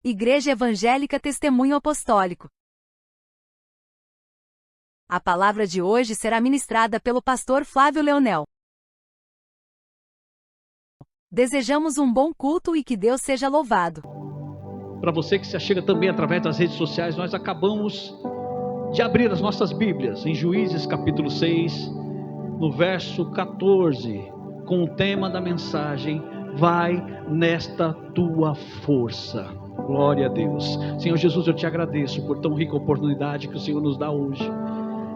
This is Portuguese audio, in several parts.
Igreja Evangélica Testemunho Apostólico. A palavra de hoje será ministrada pelo pastor Flávio Leonel. Desejamos um bom culto e que Deus seja louvado. Para você que se achega também através das redes sociais, nós acabamos de abrir as nossas Bíblias em Juízes capítulo 6, no verso 14, com o tema da mensagem: vai nesta tua força. Glória a Deus. Senhor Jesus, eu te agradeço por tão rica oportunidade que o Senhor nos dá hoje,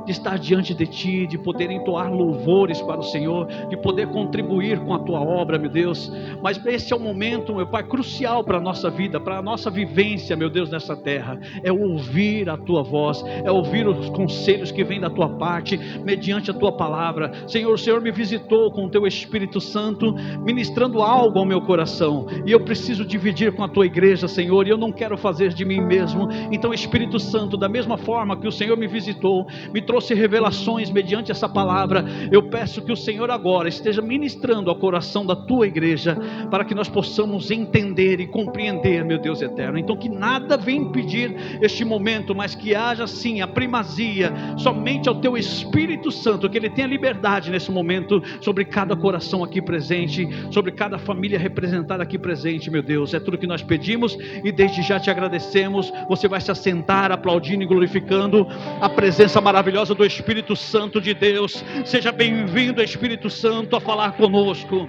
de estar diante de Ti, de poder entoar louvores para o Senhor, de poder contribuir com a Tua obra, meu Deus. Mas esse é um momento, meu Pai, crucial para a nossa vida, para a nossa vivência, meu Deus, nessa terra. É ouvir a Tua voz, é ouvir os conselhos que vêm da Tua parte, mediante a Tua palavra. Senhor, o Senhor me visitou com o Teu Espírito Santo, ministrando algo ao meu coração, e eu preciso dividir com a Tua igreja, Senhor, e eu não quero fazer de mim mesmo. Então, Espírito Santo, da mesma forma que o Senhor me visitou, me trouxe revelações mediante essa palavra, eu peço que o Senhor agora esteja ministrando ao coração da tua igreja, para que nós possamos entender e compreender, meu Deus eterno. Então que nada venha impedir este momento, mas que haja sim a primazia somente ao teu Espírito Santo, que ele tenha liberdade nesse momento sobre cada coração aqui presente, sobre cada família representada aqui presente, meu Deus. É tudo que nós pedimos e desde já te agradecemos. Você vai se assentar aplaudindo e glorificando a presença maravilhosa do Espírito Santo de Deus. Seja bem-vindo, Espírito Santo, a falar conosco.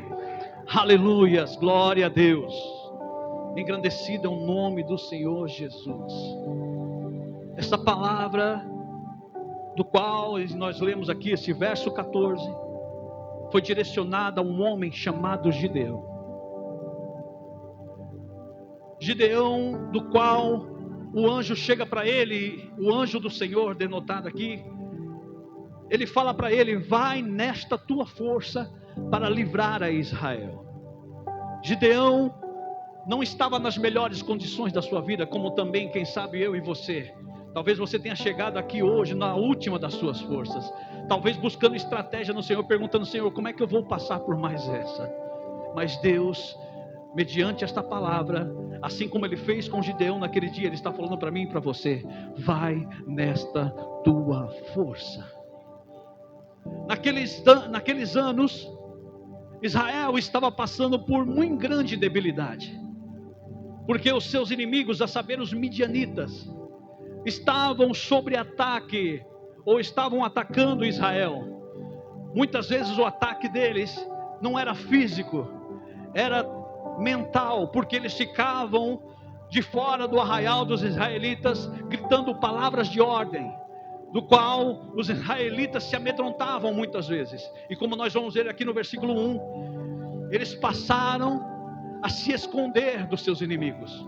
Aleluias, glória a Deus. Engrandecido é o nome do Senhor Jesus. Essa palavra do qual nós lemos aqui, esse verso 14, foi direcionada a um homem chamado Gideão. Gideão, do qual o anjo chega para ele, o anjo do Senhor, denotado aqui, ele fala para ele: vai nesta tua força para livrar a Israel. Gideão não estava nas melhores condições da sua vida, como também, quem sabe, eu e você. Talvez você tenha chegado aqui hoje na última das suas forças, talvez buscando estratégia no Senhor, perguntando: Senhor, como é que eu vou passar por mais essa? Mas Deus, mediante esta palavra, assim como ele fez com Gideão naquele dia, ele está falando para mim e para você: vai nesta tua força. Naqueles anos, Israel estava passando por muito grande debilidade, porque os seus inimigos, a saber, os midianitas, estavam sob ataque, ou estavam atacando Israel. Muitas vezes o ataque deles não era físico, era mental, porque eles ficavam de fora do arraial dos israelitas, gritando palavras de ordem, do qual os israelitas se amedrontavam muitas vezes. E como nós vamos ver aqui no versículo 1, eles passaram a se esconder dos seus inimigos.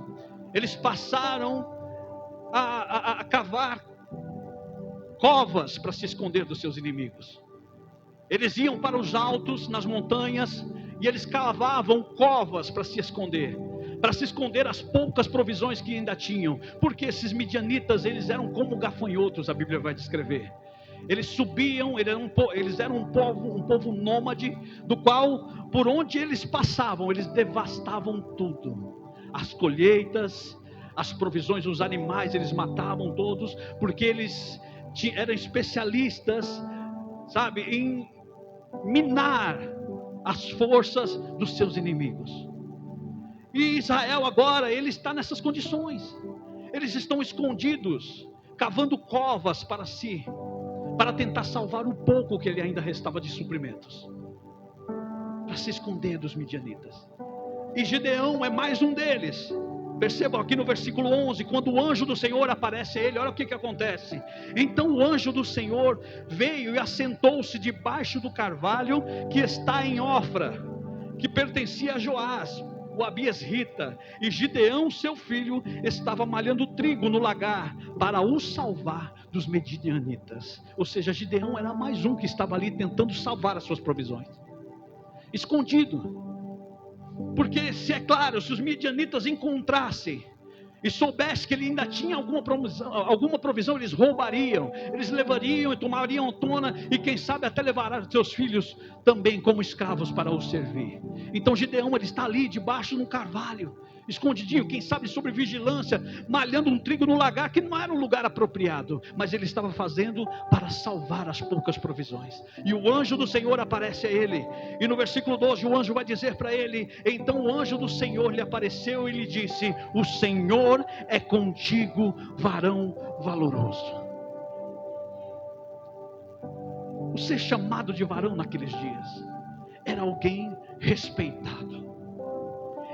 Eles passaram a cavar covas para se esconder dos seus inimigos. Eles iam para os altos, nas montanhas, e eles cavavam covas para se esconder as poucas provisões que ainda tinham, porque esses midianitas, eles eram como gafanhotos, a Bíblia vai descrever. Eles subiam, eles eram um povo nômade, do qual, por onde eles passavam, eles devastavam tudo, as colheitas, as provisões, os animais, eles matavam todos, porque eles eram especialistas, sabe, em minar as forças dos seus inimigos. E Israel agora, ele está nessas condições. Eles estão escondidos, cavando covas para si, para tentar salvar o pouco que ele ainda restava de suprimentos, para se esconder dos midianitas. E Gideão é mais um deles. Percebam aqui no versículo 11, quando o anjo do Senhor aparece a ele, olha o que acontece. Então o anjo do Senhor veio e assentou-se debaixo do carvalho que está em Ofra, que pertencia a Joás, o abiesrita, e Gideão, seu filho, estava malhando trigo no lagar para o salvar dos midianitas. Ou seja, Gideão era mais um que estava ali tentando salvar as suas provisões, escondido. Porque, se é claro, se os midianitas encontrassem e soubessem que ele ainda tinha alguma provisão, eles roubariam, eles levariam e tomariam tona, e quem sabe até levarão seus filhos também como escravos para o servir. Então Gideão, ele está ali debaixo de um carvalho, escondidinho, quem sabe sobre vigilância, malhando um trigo no lagar, que não era um lugar apropriado, mas ele estava fazendo para salvar as poucas provisões. E o anjo do Senhor aparece a ele, e no versículo 12 o anjo vai dizer para ele: então o anjo do Senhor lhe apareceu e lhe disse: o Senhor é contigo, varão valoroso. O ser chamado de varão naqueles dias era alguém respeitado,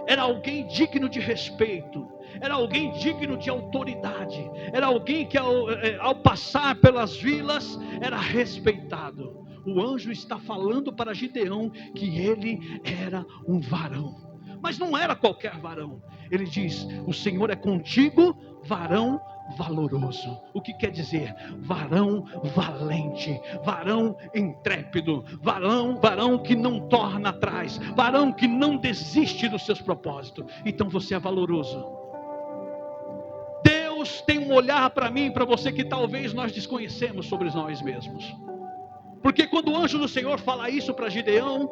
era alguém digno de respeito, era alguém digno de autoridade, era alguém que ao passar pelas vilas era respeitado. O anjo está falando para Gideão que ele era um varão, mas não era qualquer varão. Ele diz: o Senhor é contigo, varão valoroso. O que quer dizer? Varão valente, varão intrépido, varão que não torna atrás, varão que não desiste dos seus propósitos. Então você é valoroso. Deus tem um olhar para mim e para você que talvez nós desconhecemos sobre nós mesmos. Porque quando o anjo do Senhor fala isso para Gideão,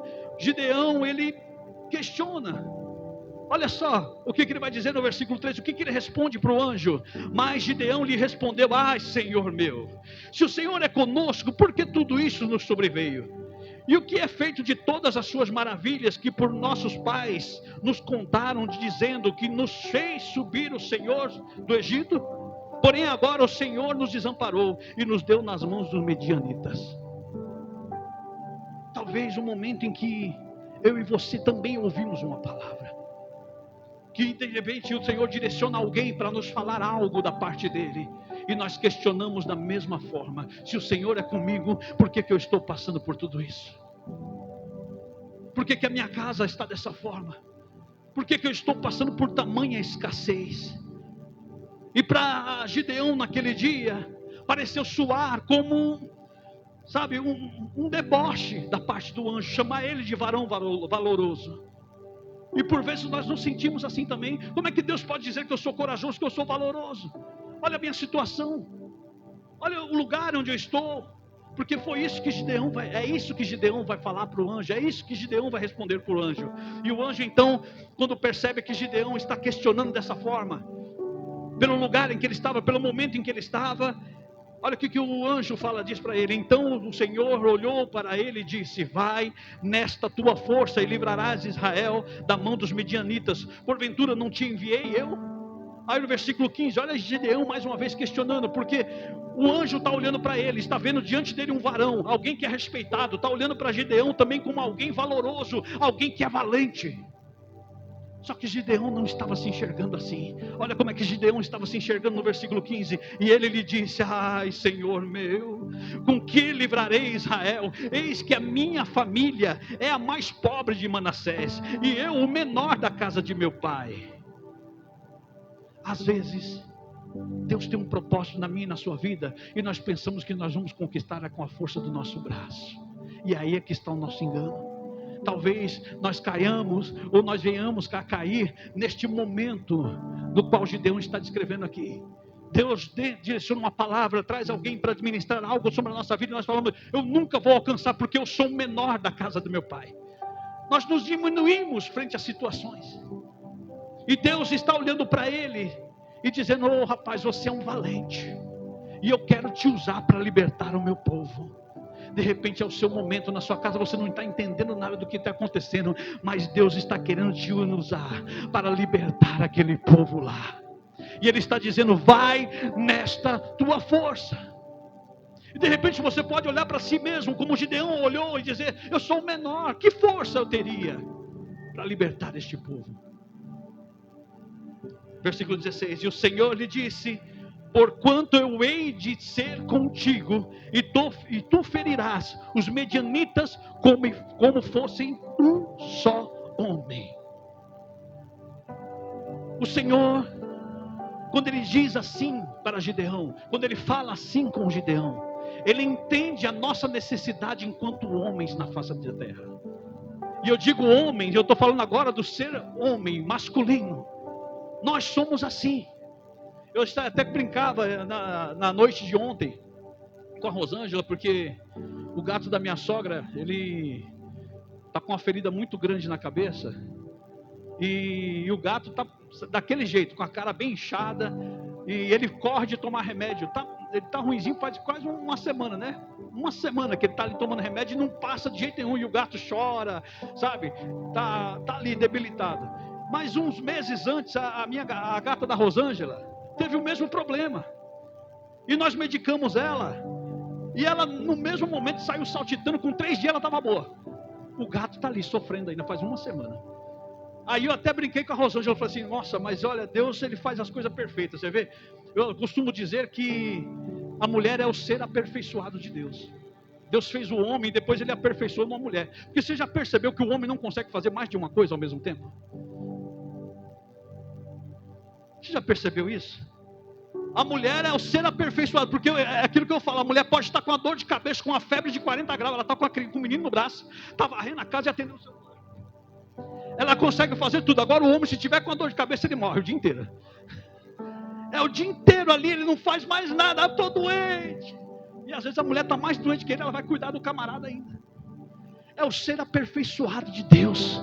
ele questiona. Olha só o que ele vai dizer no versículo 3, o que ele responde para o anjo. Mas Gideão lhe respondeu: ai, Senhor meu, se o Senhor é conosco, por que tudo isso nos sobreveio? E o que é feito de todas as suas maravilhas que por nossos pais nos contaram, dizendo que nos fez subir o Senhor do Egito? Porém agora o Senhor nos desamparou e nos deu nas mãos dos medianitas. Talvez um momento em que eu e você também ouvimos uma palavra, que de repente o Senhor direciona alguém para nos falar algo da parte dele, e nós questionamos da mesma forma: se o Senhor é comigo, por que eu estou passando por tudo isso? Por que a minha casa está dessa forma? Por que eu estou passando por tamanha escassez? E para Gideão naquele dia pareceu soar como um deboche da parte do anjo, chamar ele de varão valoroso. E por vezes nós nos sentimos assim também. Como é que Deus pode dizer que eu sou corajoso, que eu sou valoroso? Olha a minha situação, olha o lugar onde eu estou. Porque foi isso que é isso que Gideão vai falar para o anjo, é isso que Gideão vai responder para o anjo. E o anjo então, quando percebe que Gideão está questionando dessa forma, pelo lugar em que ele estava, pelo momento em que ele estava, olha o que o anjo diz para ele. Então o Senhor olhou para ele e disse: vai nesta tua força e livrarás Israel da mão dos medianitas. Porventura não te enviei eu? Aí no versículo 15, olha Gideão mais uma vez questionando, porque o anjo está olhando para ele, está vendo diante dele um varão, alguém que é respeitado, está olhando para Gideão também como alguém valoroso, alguém que é valente. Só que Gideão não estava se enxergando assim. Olha como é que Gideão estava se enxergando no versículo 15. E ele lhe disse: ai, Senhor meu, com que livrarei Israel? Eis que a minha família é a mais pobre de Manassés, e eu o menor da casa de meu pai. Às vezes Deus tem um propósito na minha e na sua vida, e nós pensamos que nós vamos conquistar com a força do nosso braço. E aí é que está o nosso engano. Talvez nós caiamos, ou nós venhamos a cair neste momento do qual Gideão está descrevendo aqui. Deus direciona uma palavra, traz alguém para administrar algo sobre a nossa vida, e nós falamos: eu nunca vou alcançar porque eu sou o menor da casa do meu pai. Nós nos diminuímos frente às situações, e Deus está olhando para ele e dizendo: oh rapaz, você é um valente, e eu quero te usar para libertar o meu povo. De repente é o seu momento na sua casa, você não está entendendo nada do que está acontecendo, mas Deus está querendo te usar para libertar aquele povo lá. E Ele está dizendo: vai nesta tua força. E de repente você pode olhar para si mesmo, como Gideão olhou, e dizer: eu sou o menor, que força eu teria para libertar este povo? Versículo 16: e o Senhor lhe disse: porquanto eu hei de ser contigo, e tu ferirás os medianitas como fossem um só homem. O Senhor, quando Ele diz assim para Gideão, quando Ele fala assim com Gideão, Ele entende a nossa necessidade enquanto homens na face da terra. E eu digo homens, eu estou falando agora do ser homem masculino. Nós somos assim. Eu até brincava na noite de ontem com a Rosângela, porque o gato da minha sogra, ele está com uma ferida muito grande na cabeça, e o gato está daquele jeito, com a cara bem inchada, e ele corre de tomar remédio. Ele está ruinzinho faz quase uma semana, né? Uma semana que ele está ali tomando remédio e não passa de jeito nenhum, e o gato chora, sabe? Tá ali debilitado. Mas uns meses antes, a gata da Rosângela teve o mesmo problema, e nós medicamos ela, e ela no mesmo momento saiu saltitando. Com 3 dias ela estava boa. O gato está ali sofrendo ainda faz uma semana. Aí eu até brinquei com a Rosângela, eu falei assim: nossa, mas olha, Deus, ele faz as coisas perfeitas, você vê? Eu costumo dizer que a mulher é o ser aperfeiçoado de Deus. Deus fez o homem e depois ele aperfeiçoou uma mulher. Porque você já percebeu que o homem não consegue fazer mais de uma coisa ao mesmo tempo? Você já percebeu isso? A mulher é o ser aperfeiçoado, porque é aquilo que eu falo: a mulher pode estar com a dor de cabeça, com uma febre de 40 graus, ela está com o menino no braço, está varrendo a casa e atendendo o celular. Ela consegue fazer tudo. Agora o homem, se tiver com a dor de cabeça, ele morre o dia inteiro. É o dia inteiro ali, ele não faz mais nada. Estou doente. E às vezes a mulher está mais doente que ele, ela vai cuidar do camarada ainda. É o ser aperfeiçoado de Deus.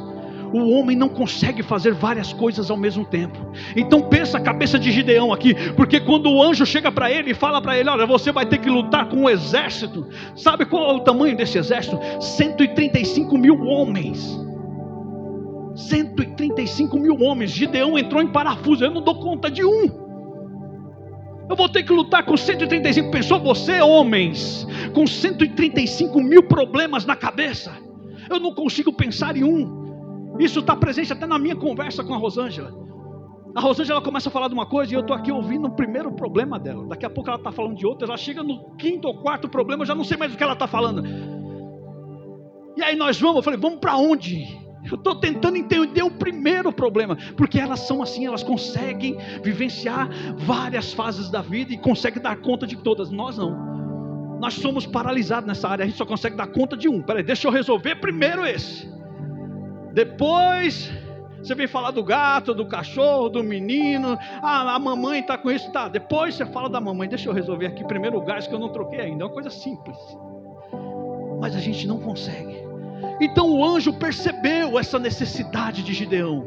O homem não consegue fazer várias coisas ao mesmo tempo. Então pensa a cabeça de Gideão aqui, porque quando o anjo chega para ele e fala para ele: olha, você vai ter que lutar com um exército. Sabe qual é o tamanho desse exército? 135 mil homens. 135 mil homens. Gideão entrou em parafuso: eu não dou conta de um. Eu vou ter que lutar com 135. Pensou você, homens, com 135 mil problemas na cabeça? Eu não consigo pensar em um. Isso está presente até na minha conversa com a Rosângela. A Rosângela começa a falar de uma coisa e eu estou aqui ouvindo o primeiro problema dela. Daqui a pouco ela está falando de outro. Ela chega no 5º ou 4º problema, eu já não sei mais do que ela está falando. E aí nós vamos, eu falei: vamos para onde? Eu estou tentando entender o primeiro problema, porque elas são assim, elas conseguem vivenciar várias fases da vida e conseguem dar conta de todas. Nós não. Nós somos paralisados nessa área, a gente só consegue dar conta de um. Peraí, deixa eu resolver primeiro esse. Depois você vem falar do gato, do cachorro, do menino. A mamãe está com isso, tá. Depois você fala da mamãe. Deixa eu resolver aqui primeiro o gás que eu não troquei ainda. É uma coisa simples, mas a gente não consegue. Então o anjo percebeu essa necessidade de Gideão,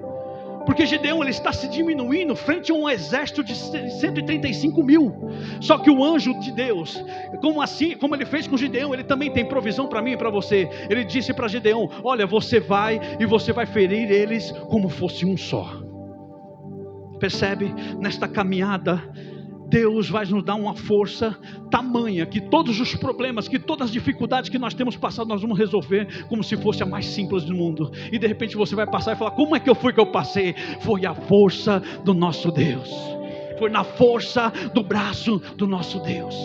porque Gideão ele está se diminuindo frente a um exército de 135 mil. Só que o anjo de Deus, como ele fez com Gideão, ele também tem provisão para mim e para você. Ele disse para Gideão: olha, você vai ferir eles como fosse um só. Percebe? Nesta caminhada, Deus vai nos dar uma força tamanha que todos os problemas, que todas as dificuldades que nós temos passado, nós vamos resolver como se fosse a mais simples do mundo. E de repente você vai passar e falar: como é que eu passei? Foi a força do nosso Deus. Foi na força do braço do nosso Deus.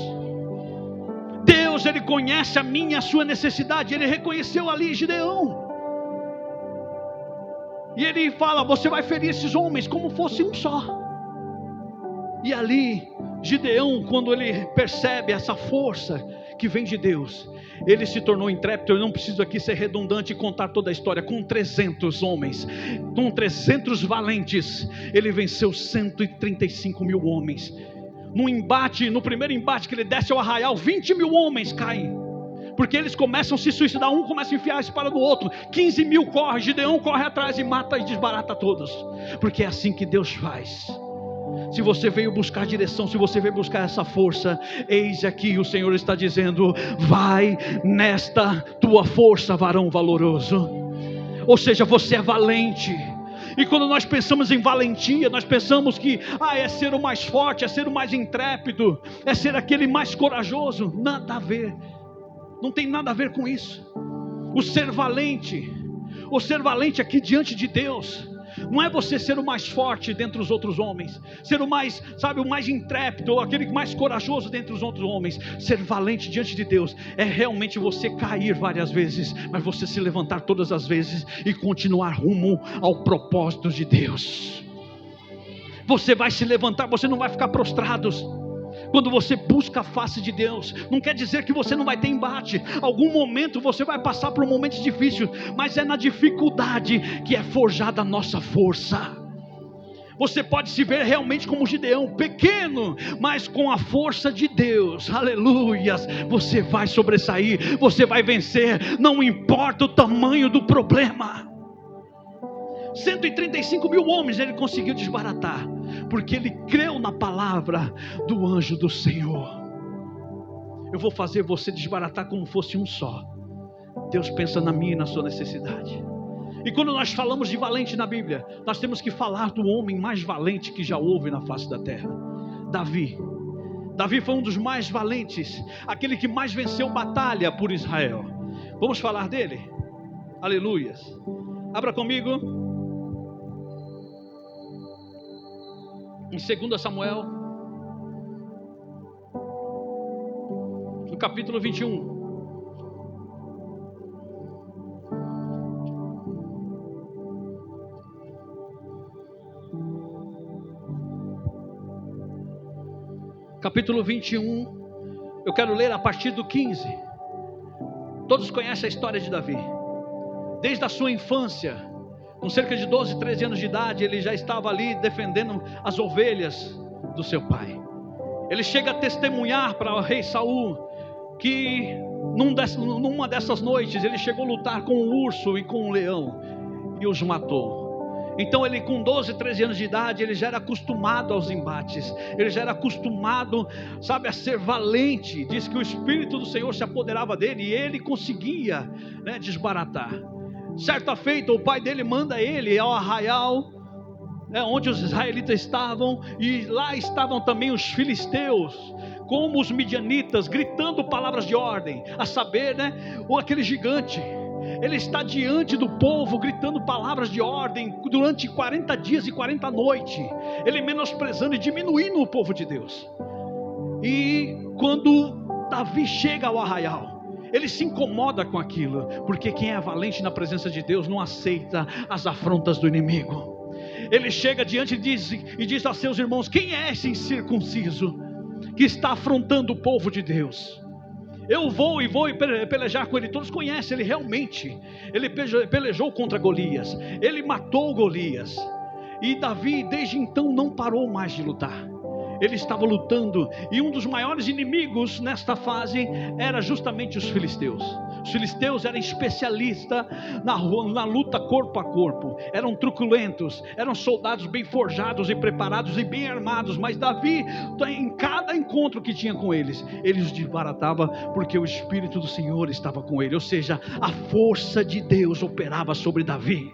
Deus, ele conhece a minha e a sua necessidade. Ele reconheceu ali Gideão. E ele fala: você vai ferir esses homens como fosse um só. E ali, Gideão, quando ele percebe essa força que vem de Deus, ele se tornou intrépido. Eu não preciso aqui ser redundante e contar toda a história. Com 300 homens, com 300 valentes, ele venceu 135 mil homens. No primeiro embate que ele desce ao arraial, 20 mil homens caem, porque eles começam a se suicidar. Um começa a enfiar a espada no outro, 15 mil corre, Gideão corre atrás e mata e desbarata todos. Porque é assim que Deus faz. Se você veio buscar direção, se você veio buscar essa força, eis aqui o Senhor está dizendo: vai nesta tua força, varão valoroso. Ou seja, você é valente. E quando nós pensamos em valentia, nós pensamos que é ser o mais forte, é ser o mais intrépido, é ser aquele mais corajoso. Nada a ver. Não tem nada a ver com isso. O ser valente aqui diante de Deus, não é você ser o mais forte dentre os outros homens, ser o mais, o mais intrépido, ou aquele mais corajoso dentre os outros homens. Ser valente diante de Deus é realmente você cair várias vezes, mas você se levantar todas as vezes e continuar rumo ao propósito de Deus. Você vai se levantar, você não vai ficar prostrado. Quando você busca a face de Deus, não quer dizer que você não vai ter embate. Algum momento você vai passar por um momento difícil, mas é na dificuldade que é forjada a nossa força. Você pode se ver realmente como Gideão, pequeno, mas com a força de Deus, aleluias, você vai sobressair, você vai vencer, não importa o tamanho do problema. 135 mil homens ele conseguiu desbaratar, porque ele creu na palavra do anjo do Senhor. Eu vou fazer você desbaratar como fosse um só. Deus pensa na minha e na sua necessidade. E quando nós falamos de valente na Bíblia, nós temos que falar do homem mais valente que já houve na face da terra, Davi. Davi foi um dos mais valentes, aquele que mais venceu batalha por Israel. Vamos falar dele? Aleluias. Abra comigo em 2 Samuel, no capítulo 21. Capítulo 21, eu quero ler a partir do 15. Todos conhecem a história de Davi. Desde a sua infância, com cerca de 12, 13 anos de idade, ele já estava ali defendendo as ovelhas do seu pai. Ele chega a testemunhar para o rei Saul que numa dessas noites ele chegou a lutar com um urso e com um leão e os matou. Então ele, com 12, 13 anos de idade, ele já era acostumado aos embates, ele já era acostumado, sabe, a ser valente. Diz que o Espírito do Senhor se apoderava dele e ele conseguia, desbaratar. Certa feita, o pai dele manda ele ao arraial, onde os israelitas estavam, e lá estavam também os filisteus, como os midianitas, gritando palavras de ordem, a saber, aquele gigante. Ele está diante do povo gritando palavras de ordem durante 40 dias e 40 noites, ele menosprezando e diminuindo o povo de Deus. E quando Davi chega ao arraial, ele se incomoda com aquilo, porque quem é valente na presença de Deus não aceita as afrontas do inimigo. Ele chega diante e diz a seus irmãos: quem é esse incircunciso que está afrontando o povo de Deus? Eu vou pelejar com ele. Todos conhecem, ele realmente, ele pelejou contra Golias, ele matou Golias, e Davi desde então não parou mais de lutar. Ele estava lutando, e um dos maiores inimigos nesta fase era justamente os filisteus. Os filisteus eram especialistas na luta corpo a corpo, eram truculentos, eram soldados bem forjados e preparados e bem armados. Mas Davi, em cada encontro que tinha com eles, ele os desbaratava, porque o Espírito do Senhor estava com ele, ou seja, a força de Deus operava sobre Davi.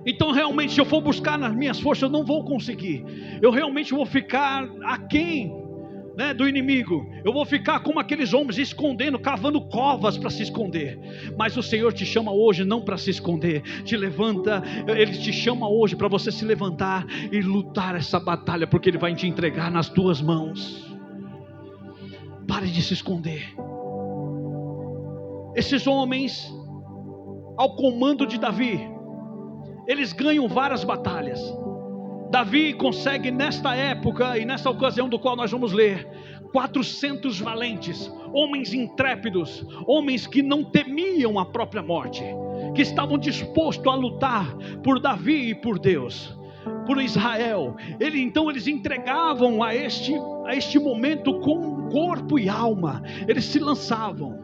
Então realmente, se eu for buscar nas minhas forças, eu não vou conseguir. Eu realmente vou ficar aquém, do inimigo. Eu vou ficar como aqueles homens, escondendo, cavando covas para se esconder. Mas o Senhor te chama hoje não para se esconder, te levanta. Ele te chama hoje para você se levantar e lutar essa batalha, porque Ele vai te entregar nas tuas mãos. Pare de se esconder. Esses homens, ao comando de Davi, eles ganham várias batalhas. Davi consegue nesta época e nessa ocasião do qual nós vamos ler, 400 valentes, homens intrépidos, homens que não temiam a própria morte, que estavam dispostos a lutar por Davi e por Deus, por Israel. Então eles entregavam a este momento com corpo e alma, eles se lançavam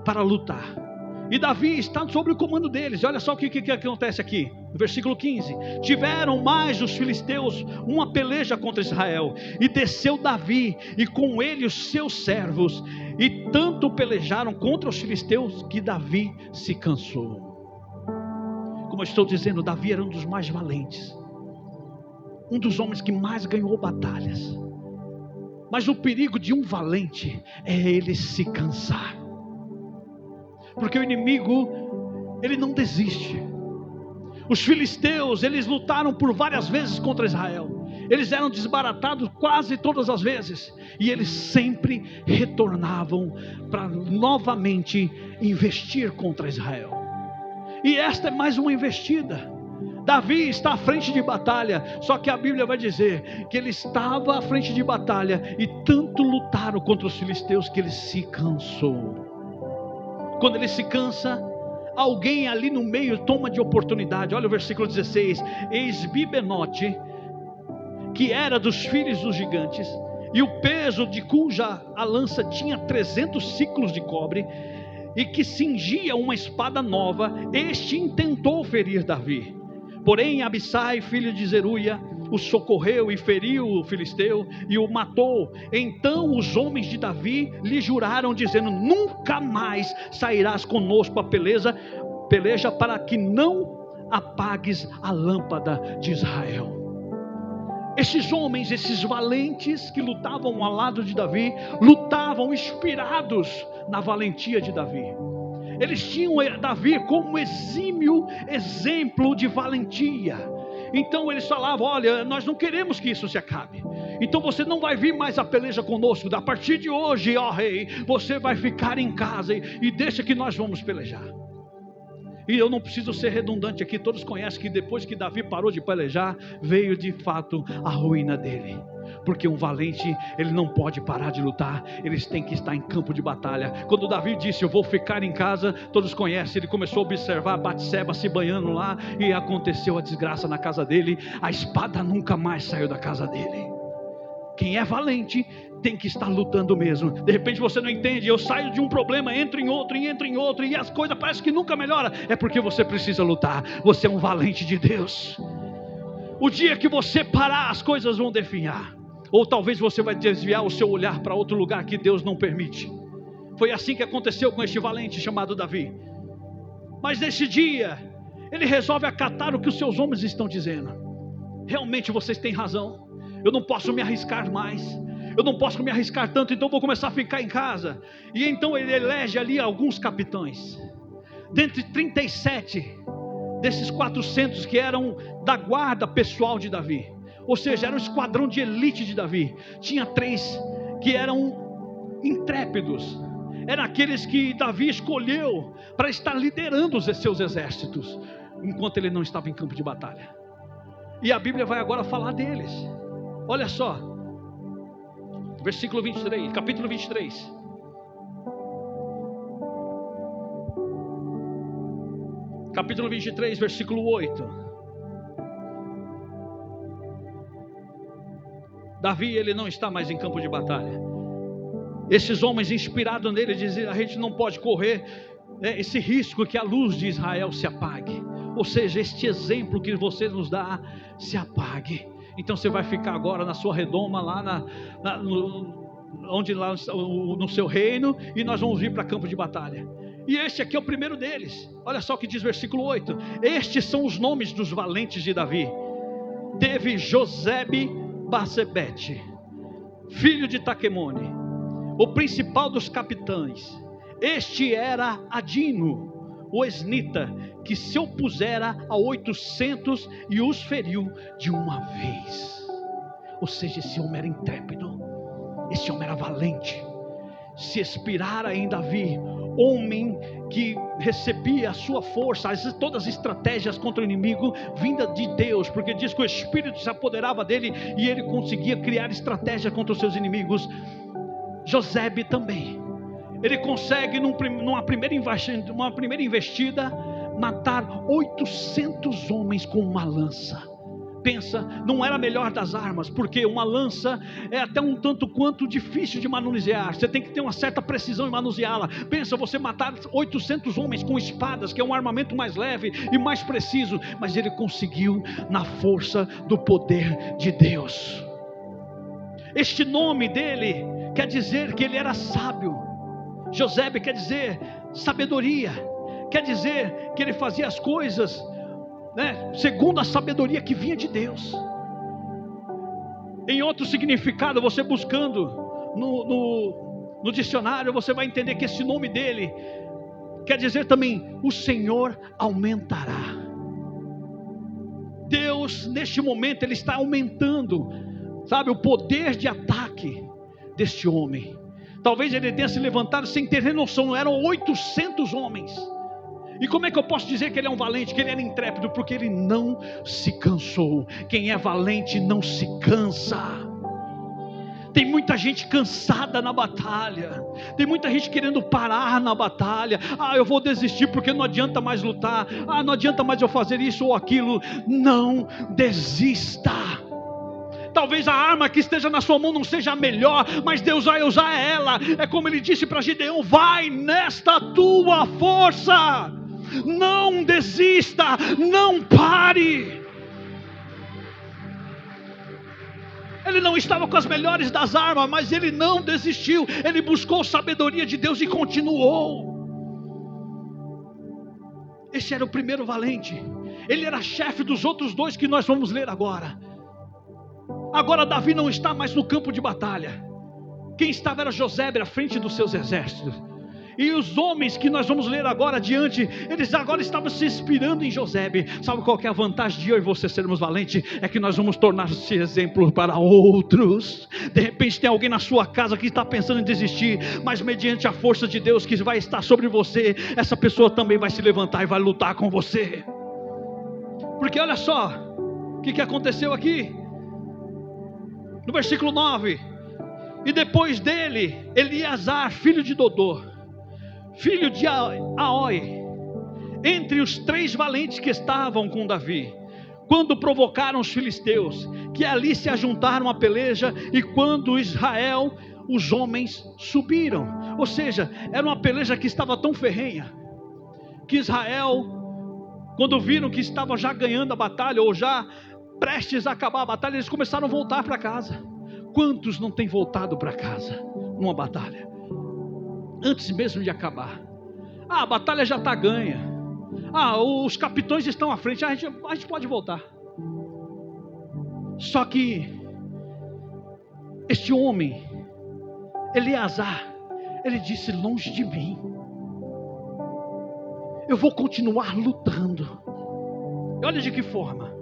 para lutar. E Davi está sob o comando deles. Olha só o que acontece aqui, no versículo 15. Tiveram mais os filisteus uma peleja contra Israel, e desceu Davi e com ele os seus servos, e tanto pelejaram contra os filisteus que Davi se cansou. Como eu estou dizendo, Davi era um dos mais valentes, um dos homens que mais ganhou batalhas. Mas o perigo de um valente é ele se cansar, porque o inimigo, ele não desiste. Os filisteus, eles lutaram por várias vezes contra Israel, eles eram desbaratados quase todas as vezes, e eles sempre retornavam para novamente investir contra Israel. E esta é mais uma investida. Davi está à frente de batalha, só que a Bíblia vai dizer que ele estava à frente de batalha, e tanto lutaram contra os filisteus que ele se cansou. Quando ele se cansa, alguém ali no meio toma de oportunidade. Olha o versículo 16. Isbi-Benote, que era dos filhos dos gigantes, e o peso de cuja a lança tinha 300 ciclos de cobre, e que cingia uma espada nova, este intentou ferir Davi, Porém Abissai, filho de Zeruia, o socorreu e feriu o filisteu e o matou. Então os homens de Davi lhe juraram, dizendo: nunca mais sairás conosco a peleja, para que não apagues a lâmpada de Israel. Esses homens, esses valentes que lutavam ao lado de Davi, lutavam inspirados na valentia de Davi. Eles tinham Davi como exímio exemplo de valentia. Então eles falavam: olha, nós não queremos que isso se acabe, então você não vai vir mais a peleja conosco. A partir de hoje, ó rei, você vai ficar em casa e deixa que nós vamos pelejar. E eu não preciso ser redundante aqui, todos conhecem que depois que Davi parou de pelejar, veio de fato a ruína dele. Porque um valente, ele não pode parar de lutar, eles têm que estar em campo de batalha. Quando Davi disse: eu vou ficar em casa, todos conhecem, ele começou a observar Batseba se banhando lá, e aconteceu a desgraça na casa dele. A espada nunca mais saiu da casa dele. Quem é valente tem que estar lutando mesmo. De repente você não entende, eu saio de um problema, entro em outro, e as coisas parecem que nunca melhoram. É porque você precisa lutar. Você é um valente de Deus. O dia que você parar, as coisas vão definhar. Ou talvez você vai desviar o seu olhar para outro lugar que Deus não permite. Foi assim que aconteceu com este valente chamado Davi. Mas nesse dia, ele resolve acatar o que os seus homens estão dizendo. Realmente vocês têm razão. Eu não posso me arriscar mais. Eu não posso me arriscar tanto, então vou começar a ficar em casa. E então ele elege ali alguns capitães. Dentre 37 desses 400 que eram da guarda pessoal de Davi, ou seja, era um esquadrão de elite de Davi, tinha 3 que eram intrépidos. Eram aqueles que Davi escolheu para estar liderando os seus exércitos, enquanto ele não estava em campo de batalha. E a Bíblia vai agora falar deles. Olha só, versículo 23, capítulo 23. Capítulo 23, versículo 8. Davi, ele não está mais em campo de batalha. Esses homens inspirados nele diziam: a gente não pode correr esse risco que a luz de Israel se apague. Ou seja, este exemplo que você nos dá se apague. Então você vai ficar agora na sua redoma, lá no seu reino, e nós vamos vir para campo de batalha. E este aqui é o primeiro deles. Olha só o que diz versículo 8. Estes são os nomes dos valentes de Davi. Teve Josebe-Basebete, filho de Taquemone, o principal dos capitães. Este era Adino, o esnita, que se opusera a 800 e os feriu de uma vez. Ou seja, esse homem era intrépido, esse homem era valente. Se inspirara em Davi, homem que recebia a sua força, todas as estratégias contra o inimigo vinda de Deus, porque diz que o Espírito se apoderava dele e ele conseguia criar estratégia contra os seus inimigos. Josebe também, ele consegue numa primeira investida matar 800 homens com uma lança. Pensa, não era a melhor das armas, porque uma lança é até um tanto quanto difícil de manusear. Você tem que ter uma certa precisão em manuseá-la. Pensa, você matar 800 homens com espadas, que é um armamento mais leve e mais preciso. Mas ele conseguiu na força do poder de Deus. Este nome dele quer dizer que ele era sábio. Josebe quer dizer sabedoria. Quer dizer que ele fazia as coisas segundo a sabedoria que vinha de Deus. Em outro significado, você buscando no dicionário, você vai entender que esse nome dele quer dizer também: o Senhor aumentará. Deus, neste momento, ele está aumentando, sabe, o poder de ataque deste homem. Talvez ele tenha se levantado sem ter noção, eram 800 homens. E como é que eu posso dizer que ele é um valente, que ele era intrépido? Porque ele não se cansou. Quem é valente não se cansa. Tem muita gente cansada na batalha. Tem muita gente querendo parar na batalha. Eu vou desistir porque não adianta mais lutar. Não adianta mais eu fazer isso ou aquilo. Não desista. Talvez a arma que esteja na sua mão não seja a melhor, mas Deus vai usar ela. É como ele disse para Gideão: vai nesta tua força. Não desista, não pare. Ele não estava com as melhores das armas, mas ele não desistiu. Ele buscou sabedoria de Deus e continuou. Esse era o primeiro valente. Ele era chefe dos outros dois que nós vamos ler agora. Agora Davi não está mais no campo de batalha. Quem estava era Josebe à frente dos seus exércitos. E os homens que nós vamos ler agora adiante, eles agora estavam se inspirando em Josebe. Sabe qual que é a vantagem de eu e você sermos valentes? É que nós vamos tornar-se exemplo para outros. De repente tem alguém na sua casa que está pensando em desistir, mas mediante a força de Deus que vai estar sobre você, essa pessoa também vai se levantar e vai lutar com você. Porque olha só, o que aconteceu aqui? No versículo 9: e depois dele, Eleazar, filho de Dodô, filho de Aoi, entre os 3 valentes que estavam com Davi, quando provocaram os filisteus, que ali se ajuntaram à peleja, e quando Israel, os homens subiram. Ou seja, era uma peleja que estava tão ferrenha, que Israel, quando viram que estava já ganhando a batalha, ou já prestes a acabar a batalha, eles começaram a voltar para casa. Quantos não têm voltado para casa numa batalha, antes mesmo de acabar? A batalha já está ganha. Os capitães estão à frente, a gente pode voltar. Só que este homem, Eleazar, ele disse: longe de mim, eu vou continuar lutando. E olha de que forma.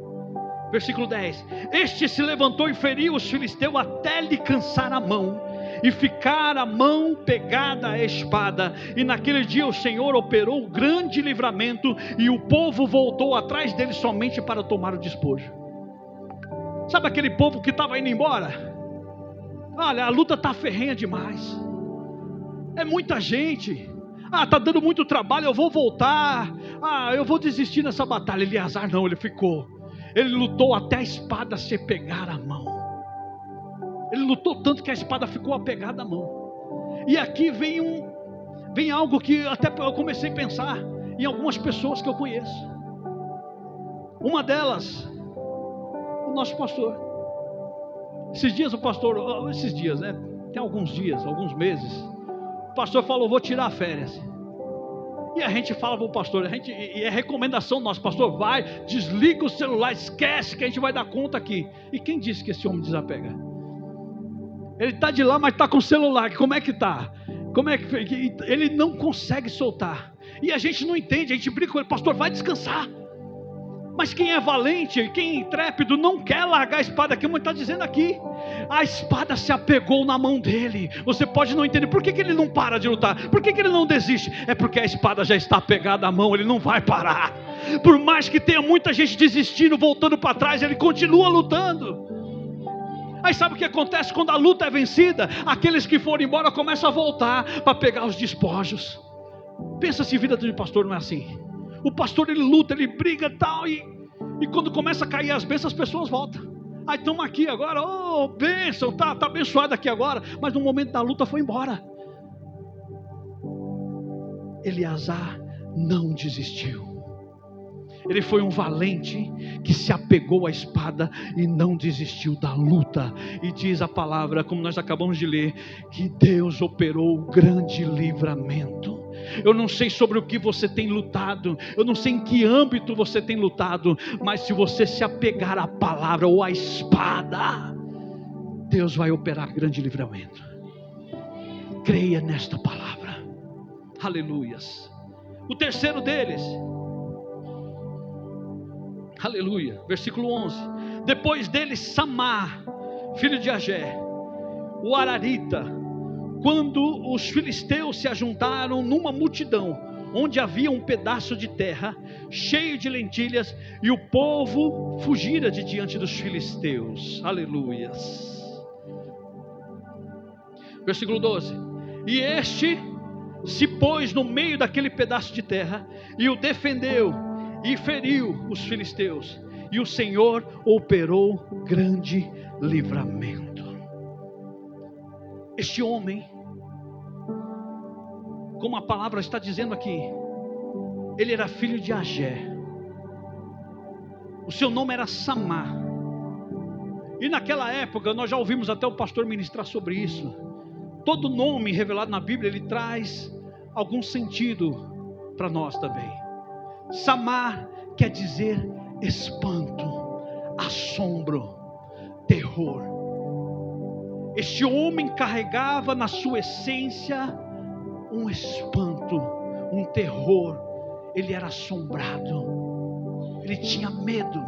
Versículo 10: este se levantou e feriu os filisteus até lhe cansar a mão, e ficar a mão pegada à espada. E naquele dia o Senhor operou grande livramento, e o povo voltou atrás dele somente para tomar o despojo. Sabe aquele povo que estava indo embora? Olha, a luta está ferrenha demais, é muita gente, está dando muito trabalho, eu vou voltar, eu vou desistir nessa batalha. Eleazar não, ele ficou. Ele lutou até a espada se pegar à mão. Ele lutou tanto que a espada ficou apegada à mão. E aqui vem algo que até eu comecei a pensar em algumas pessoas que eu conheço. Uma delas, o nosso pastor. Esses dias tem alguns dias, alguns meses, o pastor falou: vou tirar férias. E a gente fala para o pastor, e é recomendação nossa: pastor, vai, desliga o celular, esquece que a gente vai dar conta aqui. E quem disse que esse homem desapega? Ele está de lá, mas está com o celular. Como é que está? Como é que ele não consegue soltar? E a gente não entende, a gente brinca com ele: pastor, vai descansar. Mas quem é valente, quem é intrépido, não quer largar a espada, como ele está dizendo aqui. A espada se apegou na mão dele. Você pode não entender por que ele não para de lutar, por que ele não desiste. É porque a espada já está apegada à mão, ele não vai parar. Por mais que tenha muita gente desistindo, voltando para trás, ele continua lutando. Aí sabe o que acontece quando a luta é vencida? Aqueles que foram embora começam a voltar para pegar os despojos. Pensa se a vida de pastor não é assim. O pastor, ele luta, ele briga tal, e quando começa a cair as bênçãos, as pessoas voltam. Aí estamos aqui agora, bênção, tá abençoado aqui agora, mas no momento da luta foi embora. Eleazar não desistiu. Ele foi um valente que se apegou à espada e não desistiu da luta. E diz a palavra, como nós acabamos de ler, que Deus operou grande livramento. Eu não sei sobre o que você tem lutado, eu não sei em que âmbito você tem lutado, mas se você se apegar à palavra ou à espada, Deus vai operar grande livramento. Creia nesta palavra. Aleluias. O terceiro deles, aleluia, versículo 11: depois dele Samar, filho de Agé, o Ararita, quando os filisteus se ajuntaram numa multidão, onde havia um pedaço de terra cheio de lentilhas, e o povo fugira de diante dos filisteus. Aleluias. Versículo 12: e este se pôs no meio daquele pedaço de terra e o defendeu e feriu os filisteus, e o Senhor operou grande livramento. Este homem, como a palavra está dizendo aqui, ele era filho de Agé. O seu nome era Samar. E naquela época, nós já ouvimos até o pastor ministrar sobre isso. Todo nome revelado na Bíblia, ele traz algum sentido para nós também. Samar quer dizer espanto, assombro, terror. Este homem carregava na sua essência um espanto, um terror. Ele era assombrado, ele tinha medo.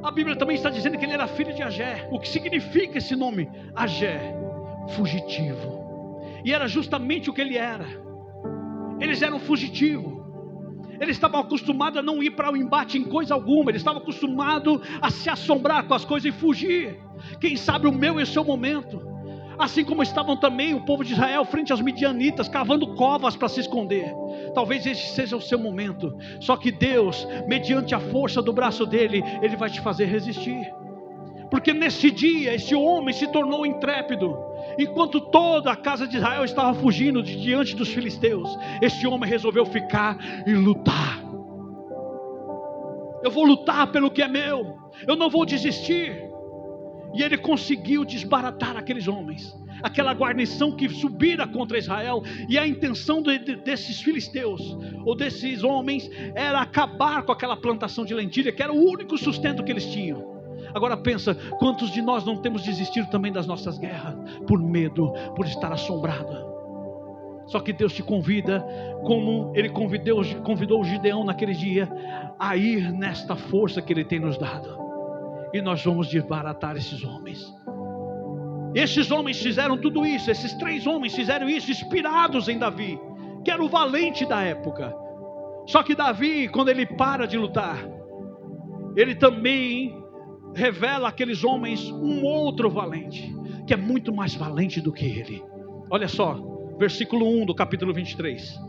A Bíblia também está dizendo que ele era filho de Agé. O que significa esse nome? Agé, fugitivo. E era justamente o que ele era. Eles eram fugitivos. Eles estavam acostumados a não ir para o embate em coisa alguma. Eles estavam acostumados a se assombrar com as coisas e fugir. Quem sabe o meu e o seu momento. Assim como estavam também o povo de Israel frente aos midianitas, cavando covas para se esconder. Talvez esse seja o seu momento. Só que Deus, mediante a força do braço dele, ele vai te fazer resistir. Porque nesse dia, esse homem se tornou intrépido. Enquanto toda a casa de Israel estava fugindo diante dos filisteus, este homem resolveu ficar e lutar. Eu vou lutar pelo que é meu. Eu não vou desistir. E ele conseguiu desbaratar aqueles homens, aquela guarnição que subira contra Israel. E a intenção desses filisteus, ou desses homens, era acabar com aquela plantação de lentilha, que era o único sustento que eles tinham. Agora pensa, quantos de nós não temos desistido também das nossas guerras, por medo, por estar assombrado. Só que Deus te convida, como Ele convidou o Gideão naquele dia, a ir nesta força que Ele tem nos dado. E nós vamos desbaratar esses homens. Esses homens fizeram tudo isso. Esses 3 homens fizeram isso inspirados em Davi, que era o valente da época. Só que Davi, quando ele para de lutar, ele também revela àqueles homens um outro valente, que é muito mais valente do que ele. Olha só, versículo 1 do capítulo 23.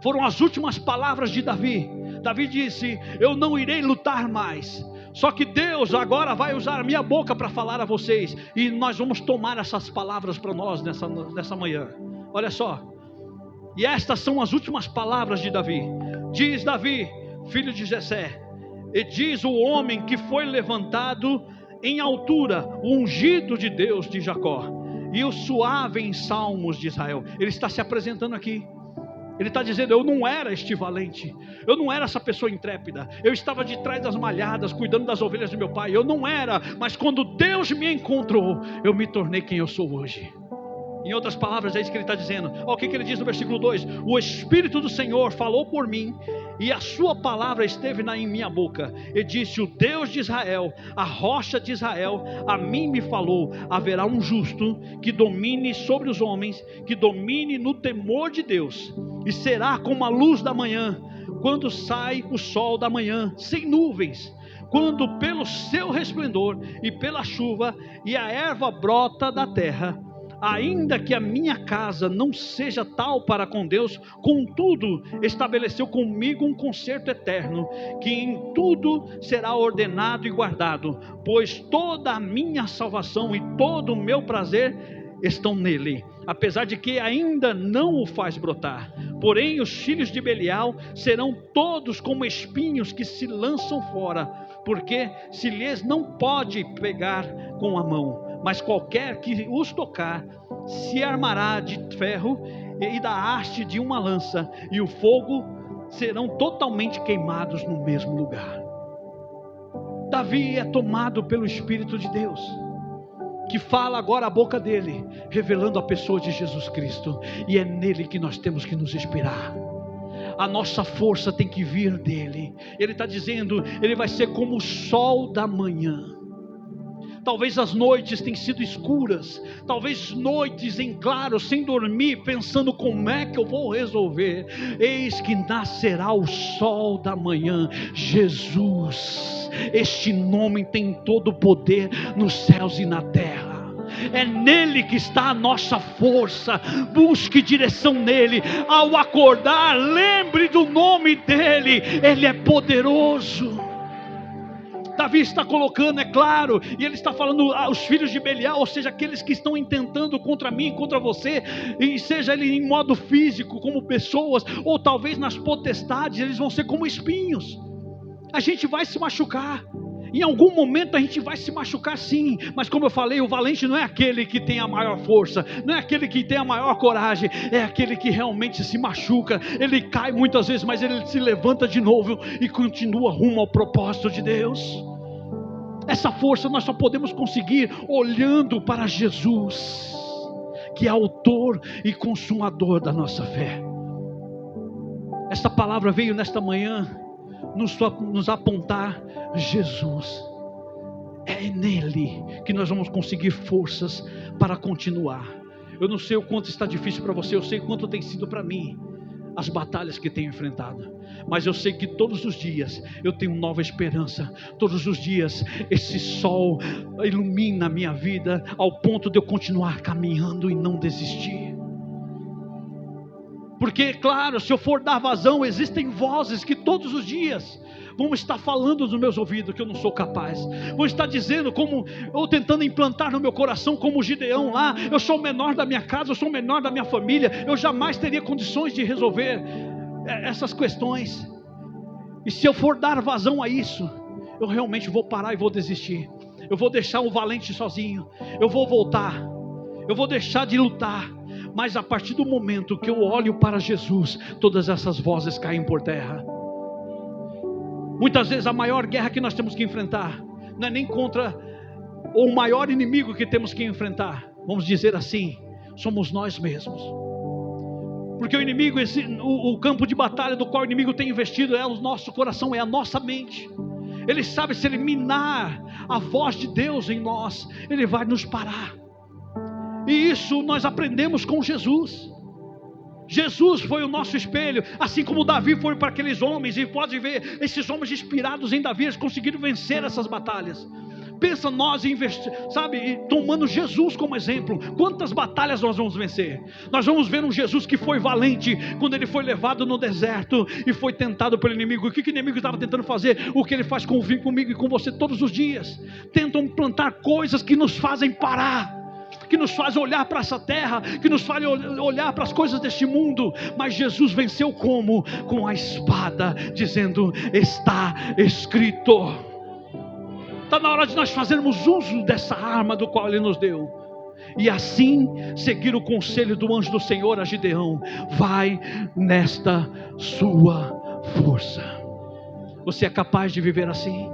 Foram as últimas palavras de Davi. Davi disse: eu não irei lutar mais. Só que Deus agora vai usar a minha boca para falar a vocês. E nós vamos tomar essas palavras para nós nessa manhã. Olha só. E estas são as últimas palavras de Davi. Diz Davi, filho de Jessé. E diz o homem que foi levantado em altura, o ungido de Deus de Jacó, e o suave em salmos de Israel. Ele está se apresentando aqui. Ele está dizendo: eu não era este valente, eu não era essa pessoa intrépida, eu estava de trás das malhadas, cuidando das ovelhas de meu pai, eu não era, mas quando Deus me encontrou, eu me tornei quem eu sou hoje. Em outras palavras, é isso que ele está dizendo. Olha o que ele diz no versículo 2: o Espírito do Senhor falou por mim, e a sua palavra esteve em minha boca, e disse: o Deus de Israel, a rocha de Israel, a mim me falou: haverá um justo que domine sobre os homens, que domine no temor de Deus, e será como a luz da manhã, quando sai o sol da manhã, sem nuvens, quando pelo seu resplendor e pela chuva, e a erva brota da terra. Ainda que a minha casa não seja tal para com Deus, contudo estabeleceu comigo um concerto eterno, que em tudo será ordenado e guardado, pois toda a minha salvação e todo o meu prazer estão nele, apesar de que ainda não o faz brotar. Porém os filhos de Belial serão todos como espinhos que se lançam fora, porque se lhes não pode pegar com a mão, mas qualquer que os tocar se armará de ferro e da haste de uma lança, e o fogo serão totalmente queimados no mesmo lugar. Davi é tomado pelo Espírito de Deus, que fala agora a boca dele, revelando a pessoa de Jesus Cristo, e é nele que nós temos que nos inspirar. A nossa força tem que vir dele. Ele está dizendo: ele vai ser como o sol da manhã. Talvez as noites tenham sido escuras, talvez noites em claro, sem dormir, pensando como é que eu vou resolver. Eis que nascerá o sol da manhã, Jesus. Este nome tem todo o poder nos céus e na terra. É nele que está a nossa força. Busque direção nele. Ao acordar, lembre do nome dele. Ele é poderoso. Davi está colocando, é claro, e ele está falando os filhos de Belial, ou seja, aqueles que estão intentando contra mim, contra você, e seja ele em modo físico, como pessoas, ou talvez nas potestades, eles vão ser como espinhos. A gente vai se machucar. Em algum momento a gente vai se machucar sim, mas como eu falei, o valente não é aquele que tem a maior força, não é aquele que tem a maior coragem, é aquele que realmente se machuca. Ele cai muitas vezes, mas ele se levanta de novo e continua rumo ao propósito de Deus. Essa força nós só podemos conseguir olhando para Jesus, que é autor e consumador da nossa fé. Esta palavra veio nesta manhã nos apontar Jesus. É nele que nós vamos conseguir forças para continuar. Eu não sei o quanto está difícil para você, eu sei o quanto tem sido para mim as batalhas que tenho enfrentado, mas eu sei que todos os dias eu tenho nova esperança. Todos os dias esse sol ilumina a minha vida ao ponto de eu continuar caminhando e não desistir. Porque, claro, se eu for dar vazão, existem vozes que todos os dias vão estar falando nos meus ouvidos que eu não sou capaz. Vão estar dizendo, ou tentando implantar no meu coração, como o Gideão lá: eu sou o menor da minha casa, eu sou o menor da minha família, eu jamais teria condições de resolver essas questões. E se eu for dar vazão a isso, eu realmente vou parar e vou desistir. Eu vou deixar o valente sozinho, eu vou voltar, eu vou deixar de lutar. Mas a partir do momento que eu olho para Jesus, todas essas vozes caem por terra. Muitas vezes a maior guerra que nós temos que enfrentar não é nem contra o maior inimigo que temos que enfrentar, vamos dizer assim, somos nós mesmos. Porque o inimigo, o campo de batalha do qual o inimigo tem investido é o nosso coração, é a nossa mente. Ele sabe, se ele minar a voz de Deus em nós, ele vai nos parar. E isso nós aprendemos com Jesus. Jesus foi o nosso espelho, assim como Davi foi para aqueles homens. E pode ver, esses homens inspirados em Davi, eles conseguiram vencer essas batalhas. Pensa nós tomando Jesus como exemplo. Quantas batalhas nós vamos vencer? Nós vamos ver um Jesus que foi valente quando ele foi levado no deserto e foi tentado pelo inimigo. O que o inimigo estava tentando fazer? O que ele faz comigo e com você todos os dias. Tentam implantar coisas que nos fazem parar, que nos faz olhar para essa terra, que nos faz olhar para as coisas deste mundo. Mas Jesus venceu como? Com a espada, dizendo: está escrito. Está na hora de nós fazermos uso dessa arma do qual Ele nos deu, e assim seguir o conselho do anjo do Senhor a Gideão: vai nesta sua força. Você é capaz de viver assim?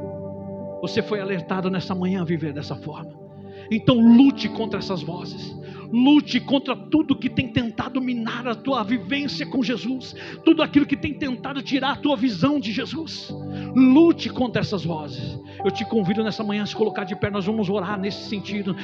Você foi alertado nessa manhã a viver dessa forma? Então lute contra essas vozes, lute contra tudo que tem tentado minar a tua vivência com Jesus, tudo aquilo que tem tentado tirar a tua visão de Jesus. Lute contra essas vozes. Eu te convido nessa manhã a se colocar de pé, nós vamos orar nesse sentido.